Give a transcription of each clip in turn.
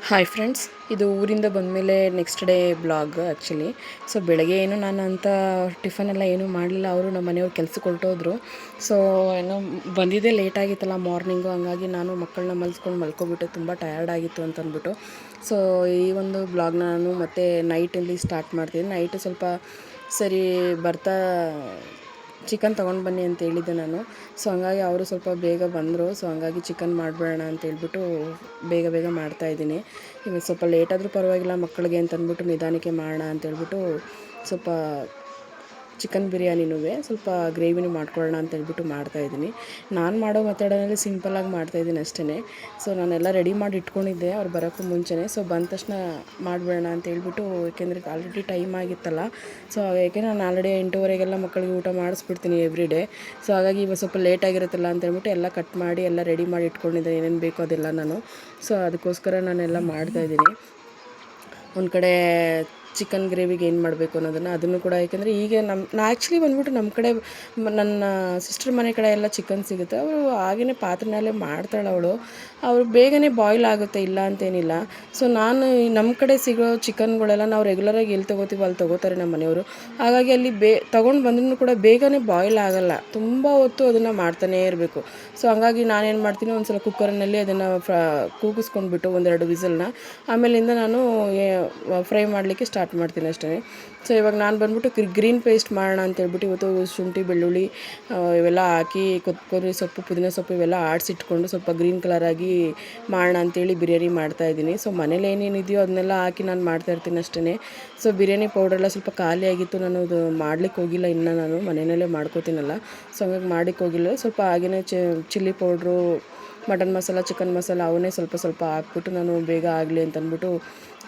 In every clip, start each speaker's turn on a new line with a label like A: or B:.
A: Hi friends, ಇದು ಊರಿಂದ ಬಂದಮೇಲೆ next day blog actually. So ಬೆಳಗ್ಗೆ ಏನು ನಾನು ಅಂತ ಟಿಫನೆಲ್ಲ ಏನೂ ಮಾಡಲಿಲ್ಲ. ಅವರು ನಮ್ಮ ಮನೆಯವ್ರು ಕೆಲ್ಸಕ್ಕೆ ಹೊರಟೋದ್ರು. ಸೊ ಏನೋ ಬಂದಿದ್ದೇ ಲೇಟಾಗಿತ್ತಲ್ಲ ಮಾರ್ನಿಂಗು, ಹಂಗಾಗಿ ನಾನು ಮಕ್ಕಳನ್ನ ಮಲ್ಕೊಬಿಟ್ಟೆ. ತುಂಬ ಟಯರ್ಡ್ ಆಗಿತ್ತು ಅಂತ ಅಂದ್ಬಿಟ್ಟು. ಸೊ ಈ ಒಂದು ಬ್ಲಾಗ್ನ ನಾನು ಮತ್ತೆ ನೈಟಲ್ಲಿ ಸ್ಟಾರ್ಟ್ ಮಾಡ್ತೀನಿ. ನೈಟು ಸ್ವಲ್ಪ ಸರಿ ಬರ್ತಾ ಚಿಕನ್ ತೊಗೊಂಡು ಬನ್ನಿ ಅಂತ ಹೇಳಿದ್ದೆ ನಾನು. ಸೊ ಹಂಗಾಗಿ ಅವರು ಸ್ವಲ್ಪ ಬೇಗ ಬಂದರು. ಸೊ ಹಂಗಾಗಿ ಚಿಕನ್ ಮಾಡಿಬಿಡೋಣ ಅಂತೇಳ್ಬಿಟ್ಟು ಬೇಗ ಬೇಗ ಮಾಡ್ತಾಯಿದ್ದೀನಿ. ಇವಾಗ ಸ್ವಲ್ಪ ಲೇಟಾದರೂ ಪರವಾಗಿಲ್ಲ ಮಕ್ಕಳಿಗೆ ಅಂತಂದ್ಬಿಟ್ಟು ನಿಧಾನಕ್ಕೆ ಮಾಡೋಣ ಅಂತೇಳ್ಬಿಟ್ಟು ಸ್ವಲ್ಪ ಚಿಕನ್ ಬಿರಿಯಾನಿನೂ ಸ್ವಲ್ಪ ಗ್ರೇವಿನೂ ಮಾಡ್ಕೊಳ್ಳೋಣ ಅಂತೇಳ್ಬಿಟ್ಟು ಮಾಡ್ತಾಯಿದ್ದೀನಿ. ನಾನು ಮಾಡೋ ಮೆಥಡಲ್ಲಿ ಸಿಂಪಲ್ಲಾಗಿ ಮಾಡ್ತಾಯಿದ್ದೀನಿ ಅಷ್ಟೇ. ಸೊ ನಾನೆಲ್ಲ ರೆಡಿ ಮಾಡಿ ಇಟ್ಕೊಂಡಿದ್ದೆ ಅವ್ರು ಬರೋಕ್ಕೂ ಮುಂಚೆನೇ. ಸೊ ಬಂದ ತಕ್ಷಣ ಮಾಡಿಬಿಡೋಣ ಅಂತೇಳ್ಬಿಟ್ಟು, ಏಕೆಂದರೆ ಆಲ್ರೆಡಿ ಟೈಮ್ ಆಗಿತ್ತಲ್ಲ. ಸೊ ಯಾಕೆ ನಾನು ಆಲ್ರೆಡಿ 8:30ಗೆಲ್ಲ ಮಕ್ಕಳಿಗೆ ಊಟ ಮಾಡಿಸ್ಬಿಡ್ತೀನಿ ಎವ್ರಿ ಡೇ. ಸೊ ಹಾಗಾಗಿ ಇವಾಗ ಸ್ವಲ್ಪ ಲೇಟ್ ಆಗಿರುತ್ತಲ್ಲ ಅಂತೇಳ್ಬಿಟ್ಟು ಎಲ್ಲ ಕಟ್ ಮಾಡಿ ಎಲ್ಲ ರೆಡಿ ಮಾಡಿ ಇಟ್ಕೊಂಡಿದ್ದೆ, ಏನೇನು ಬೇಕೋ ಅದೆಲ್ಲ ನಾನು. ಸೊ ಅದಕ್ಕೋಸ್ಕರ ನಾನೆಲ್ಲ ಮಾಡ್ತಾಯಿದ್ದೀನಿ. ಒಂದು ಕಡೆ ಚಿಕನ್ ಗ್ರೇವಿಗೆ ಏನು ಮಾಡಬೇಕು ಅನ್ನೋದನ್ನು ಅದನ್ನು ಕೂಡ, ಏಕೆಂದರೆ ಈಗ ನಾ ಆ್ಯಕ್ಚುಲಿ ಬಂದ್ಬಿಟ್ಟು ನಮ್ಮ ಕಡೆ ನನ್ನ ಸಿಸ್ಟರ್ ಮನೆ ಕಡೆ ಎಲ್ಲ ಚಿಕನ್ ಸಿಗುತ್ತೆ. ಅವರು ಹಾಗೆಯೇ ಪಾತ್ರೆನಲ್ಲೇ ಮಾಡ್ತಾಳೆ ಅವಳು. ಅವ್ರು ಬೇಗನೆ ಬಾಯ್ಲ್ ಆಗುತ್ತೆ, ಇಲ್ಲ ಅಂತೇನಿಲ್ಲ. ಸೊ ನಾನು ನಮ್ಮ ಕಡೆ ಸಿಗೋ ಚಿಕನ್ಗಳೆಲ್ಲ ನಾವು ರೆಗ್ಯುಲರಾಗಿ ಎಲ್ಲಿ ತೊಗೋತೀವೋ ಅಲ್ಲಿ ತೊಗೋತಾರೆ ನಮ್ಮ ಮನೆಯವರು. ಹಾಗಾಗಿ ಅಲ್ಲಿ ತೊಗೊಂಡು ಬಂದ್ರೂ ಕೂಡ ಬೇಗನೆ ಬಾಯ್ಲ್ ಆಗೋಲ್ಲ, ತುಂಬ ಹೊತ್ತು ಅದನ್ನು ಮಾಡ್ತಾನೇ ಇರಬೇಕು. ಸೊ ಹಂಗಾಗಿ ನಾನೇನು ಮಾಡ್ತೀನಿ, ಒಂದು ಸಲ ಕುಕ್ಕರ್ನಲ್ಲಿ ಅದನ್ನು ಕೂಗಿಸ್ಕೊಂಡ್ಬಿಟ್ಟು ಒಂದೆರಡು ವಿಸಲ್ನ, ಆಮೇಲಿಂದ ನಾನು ಫ್ರೈ ಮಾಡಲಿಕ್ಕೆ ಸ್ಟಾರ್ಟ್ ಮಾಡ್ತೀನಿ ಅಷ್ಟೇ. ಸೊ ಇವಾಗ ನಾನು ಬಂದ್ಬಿಟ್ಟು ಗ್ರೀನ್ ಪೇಸ್ಟ್ ಮಾಡೋಣ ಅಂತೇಳ್ಬಿಟ್ಟು ಇವತ್ತು ಶುಂಠಿ ಬೆಳ್ಳುಳ್ಳಿ ಇವೆಲ್ಲ ಹಾಕಿ ಕೊತ್ತಂಬರಿ ಸೊಪ್ಪು ಪುದೀನ ಸೊಪ್ಪು ಇವೆಲ್ಲ ಆಡಿಸಿಟ್ಕೊಂಡು ಸ್ವಲ್ಪ ಗ್ರೀನ್ ಕಲರಾಗಿ ಮಾಡೋಣ ಅಂತೇಳಿ ಬಿರಿಯಾನಿ ಮಾಡ್ತಾಯಿದ್ದೀನಿ. ಸೊ ಮನೇಲಿ ಏನೇನಿದೆಯೋ ಅದನ್ನೆಲ್ಲ ಹಾಕಿ ನಾನು ಮಾಡ್ತಾಯಿರ್ತೀನಿ ಅಷ್ಟೇ. ಸೊ ಬಿರಿಯಾನಿ ಪೌಡ್ರೆಲ್ಲ ಸ್ವಲ್ಪ ಖಾಲಿ ಆಗಿತ್ತು, ನಾನು ಅದು ಮಾಡ್ಲಿಕ್ಕೆ ಹೋಗಿಲ್ಲ ಇನ್ನು, ನಾನು ಮನೆಯಲ್ಲೇ ಮಾಡ್ಕೋತೀನಲ್ಲ. ಸೊ ಹಂಗಾಗಿ ಮಾಡ್ಲಿಕ್ಕೆ ಹೋಗಿಲ್ಲ. ಸ್ವಲ್ಪ ಹಾಗೆಯೇ chilli powder, mutton masala, chicken masala ಅವನ್ನೇ ಸ್ವಲ್ಪ ಸ್ವಲ್ಪ ಹಾಕ್ಬಿಟ್ಟು ನಾನು ಬೇಗ ಆಗಲಿ ಅಂತಂದ್ಬಿಟ್ಟು,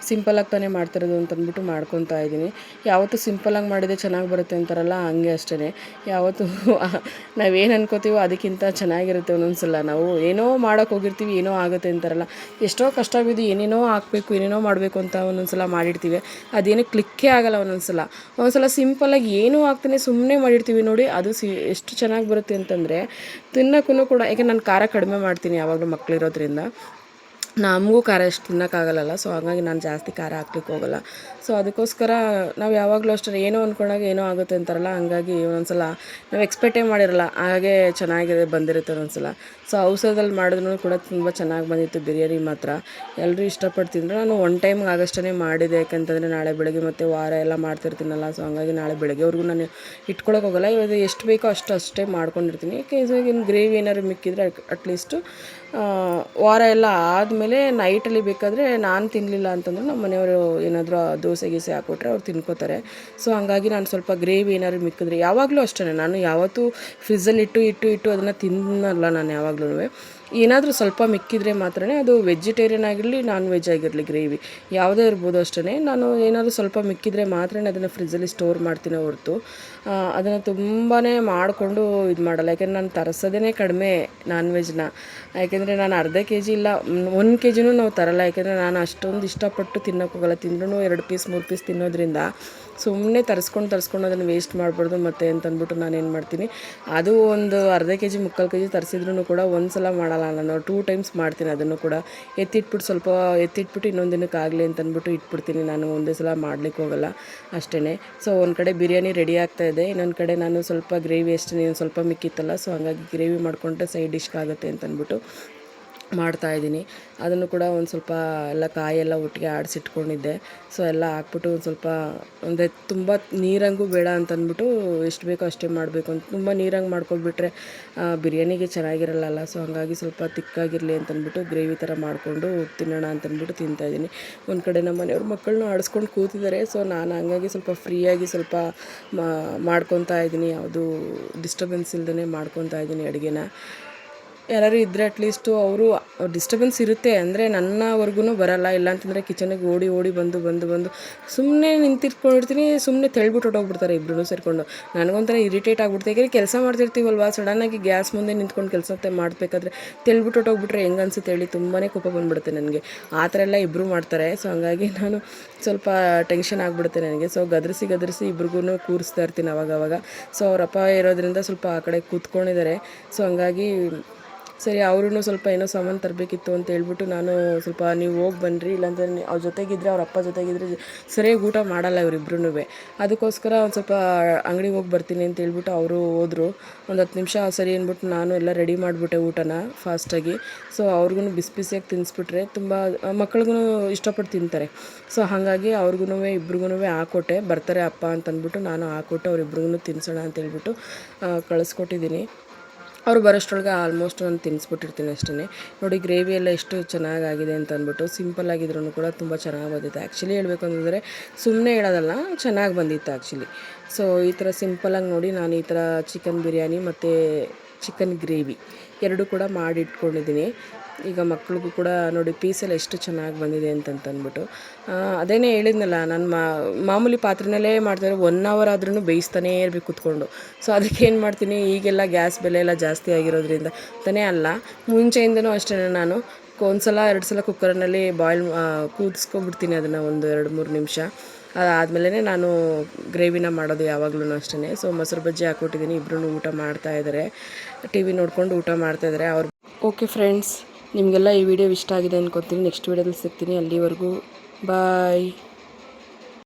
A: ಸಿಂಪಲಾಗಿ ತಾನೇ ಮಾಡ್ತಿರೋದು ಅಂತಂದ್ಬಿಟ್ಟು ಮಾಡ್ಕೊತಾ ಇದ್ದೀನಿ. ಯಾವತ್ತೂ ಸಿಂಪಲಾಗಿ ಮಾಡಿದರೆ ಚೆನ್ನಾಗಿ ಬರುತ್ತೆ ಅಂತಾರಲ್ಲ, ಹಂಗೆ ಅಷ್ಟೇ. ಯಾವತ್ತೂ ನಾವೇನು ಅನ್ಕೋತೀವೋ ಅದಕ್ಕಿಂತ ಚೆನ್ನಾಗಿರುತ್ತೆ ಒಂದೊಂದು ಸಲ. ನಾವು ಏನೋ ಮಾಡೋಕ್ಕೆ ಹೋಗಿರ್ತೀವಿ, ಏನೋ ಆಗುತ್ತೆ ಅಂತಾರಲ್ಲ, ಎಷ್ಟೋ ಕಷ್ಟ ಬಿದ್ದು ಏನೇನೋ ಹಾಕಬೇಕು, ಏನೇನೋ ಮಾಡಬೇಕು ಅಂತ ಒಂದೊಂದು ಸಲ ಮಾಡಿರ್ತೀವಿ, ಅದೇನೋ ಕ್ಲಿಕ್ಕೇ ಆಗೋಲ್ಲ ಒಂದೊಂದು ಸಲ ಸಿಂಪಲಾಗಿ ಏನೂ ಆಗ್ತಾನೆ ಸುಮ್ಮನೆ ಮಾಡಿರ್ತೀವಿ ನೋಡಿ, ಅದು ಎಷ್ಟು ಚೆನ್ನಾಗಿ ಬರುತ್ತೆ ಅಂತಂದರೆ ತಿನ್ನೋಕ್ಕೂ ಕೂಡ. ಯಾಕೆ ನಾನು ಖಾರ ಕಡಿಮೆ ಮಾಡ್ತೀನಿ ಯಾವಾಗಲೂ ಮಕ್ಕಳಿರೋದ್ರಿಂದ, ನಮಗೂ ಖಾರ ಎಷ್ಟು ತಿನ್ನೋಕ್ಕಾಗಲ್ಲ. ಸೊ ಹಾಗಾಗಿ ನಾನು ಜಾಸ್ತಿ ಖಾರ ಹಾಕ್ಲಿಕ್ಕೆ ಹೋಗಲ್ಲ. ಸೊ ಅದಕ್ಕೋಸ್ಕರ ನಾವು ಯಾವಾಗಲೂ ಅಷ್ಟೇ ಏನೋ ಅಂದ್ಕೊಂಡಾಗ ಏನೋ ಆಗುತ್ತೆ ಅಂತಾರಲ್ಲ, ಹಂಗಾಗಿ ಒಂದೊಂದು ಸಲ ನಾವು ಎಕ್ಸ್ಪೆಕ್ಟೇ ಮಾಡಿರಲ್ಲ, ಹಾಗೆ ಚೆನ್ನಾಗಿದೆ ಬಂದಿರುತ್ತೆ ಒಂದೊಂದು ಸಲ. ಸೊ ಔಷಧದಲ್ಲಿ ಮಾಡಿದ್ರೂ ಕೂಡ ತುಂಬ ಚೆನ್ನಾಗಿ ಬಂದಿತ್ತು ಬಿರಿಯಾನಿ ಮಾತ್ರ. ಎಲ್ಲರೂ ಇಷ್ಟಪಟ್ಟು ತಿಂದರು. ನಾನು ಒನ್ ಟೈಮ್ಗೆ ಆಗಷ್ಟೇ ಮಾಡಿದೆ, ಯಾಕಂತಂದರೆ ನಾಳೆ ಬೆಳಗ್ಗೆ ಮತ್ತು ವಾರ ಎಲ್ಲ ಮಾಡ್ತಿರ್ತೀನಲ್ಲ. ಸೊ ಹಂಗಾಗಿ ನಾಳೆ ಬೆಳಗ್ಗೆವರೆಗೂ ನಾನು ಇಟ್ಕೊಳಕ್ಕೆ ಹೋಗಲ್ಲ. ಇವಾಗ ಎಷ್ಟು ಬೇಕೋ ಅಷ್ಟೇ ಮಾಡ್ಕೊಂಡಿರ್ತೀನಿ. ಯಾಕೆ ಇನ್ನು ಗ್ರೇವಿ ಏನಾದ್ರು ಮಿಕ್ಕಿದ್ರೆ ಅಟ್ಲೀಸ್ಟು ವಾರ ಎಲ್ಲ ಆದಮೇಲೆ ನೈಟಲ್ಲಿ ಬೇಕಾದರೆ ನಾನು ತಿನ್ನಲಿಲ್ಲ ಅಂತಂದ್ರೆ ನಮ್ಮ ಮನೆಯವರು ಏನಾದರೂ ದೋಸೆ ಗೀಸೆ ಹಾಕ್ಕೊಟ್ರೆ ಅವ್ರು ತಿನ್ಕೋತಾರೆ. ಸೊ ಹಂಗಾಗಿ ನಾನು ಸ್ವಲ್ಪ ಗ್ರೇವಿ ಏನಾದ್ರು ಮಿಕ್ಕಿದ್ರೆ, ಯಾವಾಗಲೂ ಅಷ್ಟೇ, ನಾನು ಯಾವತ್ತೂ ಫ್ರಿಜ್ಜಲ್ಲಿ ಇಟ್ಟು ಅದನ್ನು ತಿನ್ನಲ್ಲ ನಾನು ಯಾವಾಗಲೂ. ಏನಾದರೂ ಸ್ವಲ್ಪ ಮಿಕ್ಕಿದ್ರೆ ಮಾತ್ರ, ಅದು ವೆಜಿಟೇರಿಯನ್ ಆಗಿರಲಿ ನಾನ್ ವೆಜ್ ಆಗಿರಲಿ ಗ್ರೇವಿ ಯಾವುದೇ ಇರ್ಬೋದು ಅಷ್ಟೇ, ನಾನು ಏನಾದರೂ ಸ್ವಲ್ಪ ಮಿಕ್ಕಿದ್ರೆ ಮಾತ್ರ ಅದನ್ನು ಫ್ರಿಜ್ಜಲ್ಲಿ ಸ್ಟೋರ್ ಮಾಡ್ತೀನಿ ಹೊರತು ಅದನ್ನು ತುಂಬಾ ಮಾಡಿಕೊಂಡು ಇದು ಮಾಡಲ್ಲ. ಯಾಕೆಂದರೆ ನಾನು ತರಿಸೋದೇ ಕಡಿಮೆ ನಾನ್ ವೆಜ್ನ. ಯಾಕೆಂದರೆ ನಾನು ಅರ್ಧ ಕೆ ಜಿ ಇಲ್ಲ 1 ಕೆ ಜಿನೂ ನಾವು ತರಲ್ಲ. ಯಾಕೆಂದರೆ ನಾನು ಅಷ್ಟೊಂದು ಇಷ್ಟಪಟ್ಟು ತಿನ್ನೋಕ್ಕೋಗಲ್ಲ. ತಿಂದ್ರೂ 2 ಪೀಸ್ 3 ಪೀಸ್ ತಿನ್ನೋದ್ರಿಂದ ಸುಮ್ಮನೆ ತರಿಸ್ಕೊಂಡು ಅದನ್ನು ವೇಸ್ಟ್ ಮಾಡಬಾರ್ದು ಮತ್ತು ಅಂತಂದ್ಬಿಟ್ಟು ನಾನೇನು ಮಾಡ್ತೀನಿ, ಅದು ಒಂದು ಅರ್ಧ ಕೆ ಜಿ 3/4 ಕೆ ಜಿ ತರಿಸಿದ್ರೂ ಕೂಡ ಒಂದು ಸಲ ಮಾಡಲ್ಲ ನಾನು, 2 ಟೈಮ್ಸ್ ಮಾಡ್ತೀನಿ. ಅದನ್ನು ಕೂಡ ಎತ್ತಿಟ್ಬಿಟ್ಟು ಇನ್ನೊಂದು ದಿನಕ್ಕೆ ಆಗಲಿ ಅಂತಂದ್ಬಿಟ್ಟು ಇಟ್ಬಿಡ್ತೀನಿ. ನಾನು ಒಂದೇ ಸಲ ಮಾಡಲಿಕ್ಕೆ ಹೋಗಲ್ಲ ಅಷ್ಟೇ. ಸೊ ಒಂದು ಕಡೆ ಬಿರಿಯಾನಿ ರೆಡಿ ಆಗ್ತಾಯಿದೆ, ಇನ್ನೊಂದು ಕಡೆ ನಾನು ಸ್ವಲ್ಪ ಗ್ರೇವಿ ಅಷ್ಟೇ ಸ್ವಲ್ಪ ಮಿಕ್ಕಿತ್ತಲ್ಲ. ಸೊ ಹಾಗಾಗಿ ಗ್ರೇವಿ ಮಾಡಿಕೊಂಡ್ರೆ ಸೈಡ್ ಡಿಶ್ಗೆ ಆಗುತ್ತೆ ಅಂತಂದ್ಬಿಟ್ಟು ಮಾಡ್ತಾಯಿದ್ದೀನಿ. ಅದನ್ನು ಕೂಡ ಒಂದು ಸ್ವಲ್ಪ ಎಲ್ಲ ಕಾಯೆಲ್ಲ ಒಟ್ಟಿಗೆ ಆಡಿಸಿಟ್ಕೊಂಡಿದ್ದೆ. ಸೊ ಎಲ್ಲ ಹಾಕ್ಬಿಟ್ಟು ಒಂದು ಸ್ವಲ್ಪ, ಅಂದರೆ ತುಂಬ ನೀರಂಗೂ ಬೇಡ ಅಂತಂದ್ಬಿಟ್ಟು ಎಷ್ಟು ಬೇಕೋ ಅಷ್ಟೇ ಮಾಡಬೇಕು ಅಂತ. ತುಂಬ ನೀರಂಗೆ ಮಾಡ್ಕೊಬಿಟ್ರೆ ಬಿರಿಯಾನಿಗೆ ಚೆನ್ನಾಗಿರಲ್ಲ. ಸೊ ಹಾಗಾಗಿ ಸ್ವಲ್ಪ ತಿಕ್ಕಾಗಿರಲಿ ಅಂತಂದ್ಬಿಟ್ಟು ಗ್ರೇವಿ ಥರ ಮಾಡಿಕೊಂಡು ತಿನ್ನೋಣ ಅಂತಂದ್ಬಿಟ್ಟು ತಿಂತಾಯಿದ್ದೀನಿ. ಒಂದು ಕಡೆ ನಮ್ಮ ಮನೆಯವ್ರ ಮಕ್ಕಳನ್ನೂ ಆಡಿಸ್ಕೊಂಡು ಕೂತಿದ್ದಾರೆ. ಸೊ ನಾನು ಹಂಗಾಗಿ ಸ್ವಲ್ಪ ಫ್ರೀಯಾಗಿ ಸ್ವಲ್ಪ ಮಾಡ್ಕೊತಾ ಇದ್ದೀನಿ, ಯಾವುದೂ ಡಿಸ್ಟರ್ಬೆನ್ಸ್ ಇಲ್ಲದೇ ಮಾಡ್ಕೊತಾ ಇದ್ದೀನಿ ಅಡುಗೆನ. ಯಾರಾದ್ರು ಇದ್ದರೆ ಅಟ್ಲೀಸ್ಟು ಅವರು ಡಿಸ್ಟರ್ಬೆನ್ಸ್ ಇರುತ್ತೆ, ಅಂದರೆ ನನ್ನವರೆಗೂ ಬರೋಲ್ಲ. ಇಲ್ಲಾಂತಂದರೆ ಕಿಚನಿಗೆ ಓಡಿ ಬಂದು ಸುಮ್ಮನೆ ನಿಂತಿರ್ಕೊಂಡಿರ್ತೀನಿ, ಸುಮ್ಮನೆ ತೆಳ್ಬಿಟ್ಟು ಹೊಟ್ಟೋಗ್ಬಿಡ್ತಾರೆ ಇಬ್ಬರೂ ಸೇರಿಕೊಂಡು. ನನಗೊಂಥರ ಇರಿಟೇಟ್ ಆಗಿಬಿಡ್ತು. ಯಾಕೆಂದರೆ ಕೆಲಸ ಮಾಡ್ತಿರ್ತೀವಲ್ವ, ಸಡನ್ನಾಗಿ ಗ್ಯಾಸ್ ಮುಂದೆ ನಿಂತ್ಕೊಂಡು ಕೆಲಸ ಮಾಡಬೇಕಾದ್ರೆ ತೆಳ್ಬಿಟ್ಟು ಹೊಟ್ಟೋಗ್ಬಿಟ್ರೆ ಹೆಂಗೆ ಅನ್ಸುತ್ತೆ ಹೇಳಿ, ತುಂಬಾ ಕೋಪ ಬಂದುಬಿಡುತ್ತೆ ನನಗೆ. ಆ ಥರ ಎಲ್ಲ ಇಬ್ಬರು ಮಾಡ್ತಾರೆ. ಸೊ ಹಂಗಾಗಿ ನಾನು ಸ್ವಲ್ಪ ಟೆನ್ಷನ್ ಆಗಿಬಿಡುತ್ತೆ ನನಗೆ. ಸೊ ಗದರಿಸಿ ಇಬ್ರಿಗೂ ಕೂರಿಸ್ತಾ ಇರ್ತೀನಿ ಅವಾಗವಾಗ. ಸೊ ಅವರಪ್ಪ ಇರೋದ್ರಿಂದ ಸ್ವಲ್ಪ ಆ ಕಡೆ ಕೂತ್ಕೊಂಡಿದ್ದಾರೆ. ಸೊ ಹಂಗಾಗಿ ಸರಿ ಅವ್ರೂ ಸ್ವಲ್ಪ ಏನೋ ಸಾಮಾನು ತರಬೇಕಿತ್ತು ಅಂತ ಹೇಳ್ಬಿಟ್ಟು ನಾನು ಸ್ವಲ್ಪ ನೀವು ಹೋಗಿ ಬನ್ನಿರಿ, ಇಲ್ಲಾಂದರೆ ಅವ್ರ ಜೊತೆಗಿದ್ದರೆ ಅವ್ರ ಅಪ್ಪ ಜೊತೆಗಿದ್ದರೆ ಸರಿಯಾಗಿ ಊಟ ಮಾಡಲ್ಲ ಇವರಿಬ್ರೂ. ಅದಕ್ಕೋಸ್ಕರ ಒಂದು ಸ್ವಲ್ಪ ಅಂಗಡಿಗೆ ಹೋಗಿ ಬರ್ತೀನಿ ಅಂತ ಹೇಳ್ಬಿಟ್ಟು ಅವರು ಹೋದರು. ಒಂದು 10 ನಿಮಿಷ ಸರಿ ಅಂದ್ಬಿಟ್ಟು ನಾನು ಎಲ್ಲ ರೆಡಿ ಮಾಡಿಬಿಟ್ಟೆ ಊಟನ ಫಾಸ್ಟಾಗಿ. ಸೊ ಅವ್ರಿಗೂ ಬಿಸಿ ಬಿಸಿಯಾಗಿ ತಿನ್ನಿಸ್ಬಿಟ್ರೆ ತುಂಬ ಮಕ್ಳಿಗೂ ಇಷ್ಟಪಟ್ಟು ತಿಂತಾರೆ. ಸೊ ಹಾಗಾಗಿ ಅವ್ರಿಗೂ ಇಬ್ರಿಗೂ ಹಾಕ್ಕೊಟ್ಟೆ, ಬರ್ತಾರೆ ಅಪ್ಪ ಅಂತಂದ್ಬಿಟ್ಟು ನಾನು ಹಾಕ್ಕೊಟ್ಟು ಅವರಿಬ್ರಿಗೂ ತಿನ್ನಿಸೋಣ ಅಂತೇಳ್ಬಿಟ್ಟು ಕಳಿಸ್ಕೊಟ್ಟಿದ್ದೀನಿ. ಅವ್ರು ಬರೋಷ್ಟ್ರೊಳಗೆ ಆಲ್ಮೋಸ್ಟ್ ನಾನು ತಿನ್ನಿಸ್ಬಿಟ್ಟಿರ್ತೀನಿ ಅಷ್ಟೇ. ನೋಡಿ ಗ್ರೇವಿ ಎಲ್ಲ ಎಷ್ಟು ಚೆನ್ನಾಗಾಗಿದೆ ಅಂತ ಅಂದ್ಬಿಟ್ಟು, ಸಿಂಪಲ್ ಆಗಿದ್ರೂ ಕೂಡ ತುಂಬ ಚೆನ್ನಾಗಿ ಬಂದಿತ್ತು. ಆ್ಯಕ್ಚುಲಿ ಹೇಳಬೇಕು ಅಂತಂದರೆ ಸುಮ್ಮನೆ ಹೇಳೋದಲ್ಲ, ಚೆನ್ನಾಗಿ ಬಂದಿತ್ತು ಆ್ಯಕ್ಚುಲಿ. ಸೊ ಈ ಥರ ಸಿಂಪಲಾಗಿ ನೋಡಿ ನಾನು ಈ ಥರ ಚಿಕನ್ ಬಿರಿಯಾನಿ ಮತ್ತು ಚಿಕನ್ ಗ್ರೇವಿ ಎರಡೂ ಕೂಡ ಮಾಡಿ ಇಟ್ಕೊಂಡಿದ್ದೀನಿ. ಈಗ ಮಕ್ಳಿಗೂ ಕೂಡ ನೋಡಿ ಪೀಸೆಲ್ಲ ಎಷ್ಟು ಚೆನ್ನಾಗಿ ಬಂದಿದೆ ಅಂತಂದ್ಬಿಟ್ಟು. ಅದೇನೇ ಹೇಳಿದ್ನಲ್ಲ, ನಾನು ಮಾಮೂಲಿ ಪಾತ್ರೆನಲ್ಲೇ ಮಾಡ್ತಾರೆ, 1 hour ಆದ್ರೂ ಬೇಯಿಸ್ತಾನೇ ಇರಬೇಕು ಕೂತ್ಕೊಂಡು. ಸೊ ಅದಕ್ಕೇನು ಮಾಡ್ತೀನಿ, ಈಗೆಲ್ಲ ಗ್ಯಾಸ್ ಬೆಲೆ ಎಲ್ಲ ಜಾಸ್ತಿ ಆಗಿರೋದ್ರಿಂದ ತಾನೇ ಅಲ್ಲ, ಮುಂಚೆಯಿಂದನೂ ಅಷ್ಟೇ ನಾನು ಒಂದ್ಸಲ 2 ಸಲ ಕುಕ್ಕರ್ನಲ್ಲಿ ಕೂದಿಸ್ಕೊಬಿಡ್ತೀನಿ ಅದನ್ನು ಒಂದು 2-3 ನಿಮಿಷ. ಅದಾದಮೇಲೆ ನಾನು ಗ್ರೇವಿನ ಮಾಡೋದು ಯಾವಾಗಲೂ ಅಷ್ಟೇ. ಸೊ ಮೊಸರು ಬಜ್ಜಿ ಹಾಕ್ಕೊಟ್ಟಿದ್ದೀನಿ, ಇಬ್ಬರೂ ಊಟ ಮಾಡ್ತಾಯಿದ್ದಾರೆ, ಟಿ ವಿ ನೋಡ್ಕೊಂಡು ಊಟ ಮಾಡ್ತಾಯಿದ್ದಾರೆ ಅವ್ರು. ಓಕೆ ಫ್ರೆಂಡ್ಸ್, ನಿಮಗೆಲ್ಲ ಈ ವಿಡಿಯೋ ಇಷ್ಟ ಆಗಿದೆ ಅಂದ್ಕೊತೀನಿ. ನೆಕ್ಸ್ಟ್ ವಿಡಿಯೋದಲ್ಲಿ ಸಿಗ್ತೀನಿ. ಅಲ್ಲಿವರೆಗೂ ಬಾಯ್.